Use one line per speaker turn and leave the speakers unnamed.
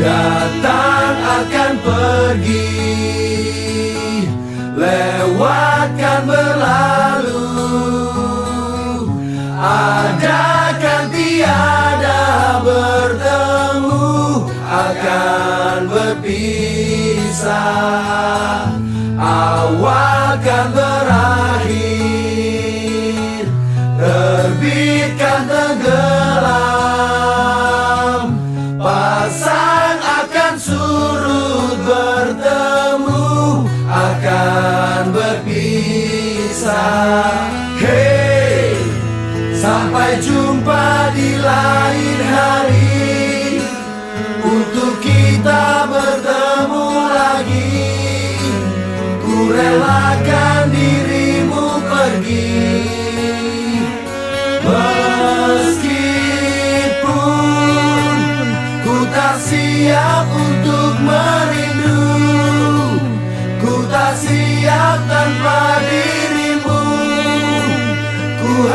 Datang akan pergi, lewatkan berlalu, ada kan tiada bertemu, akan berpisah, awal kan berakhir, terbitkan tenggelam, pasang akan surut, bertemu akan berpisah. Hey, sampai jumpa di lain hari, untuk kita bertemu lagi. Ku relakan dirimu pergi, meskipun ku tak siap untuk merindu, ku tak siap tanpa dirimu. Ku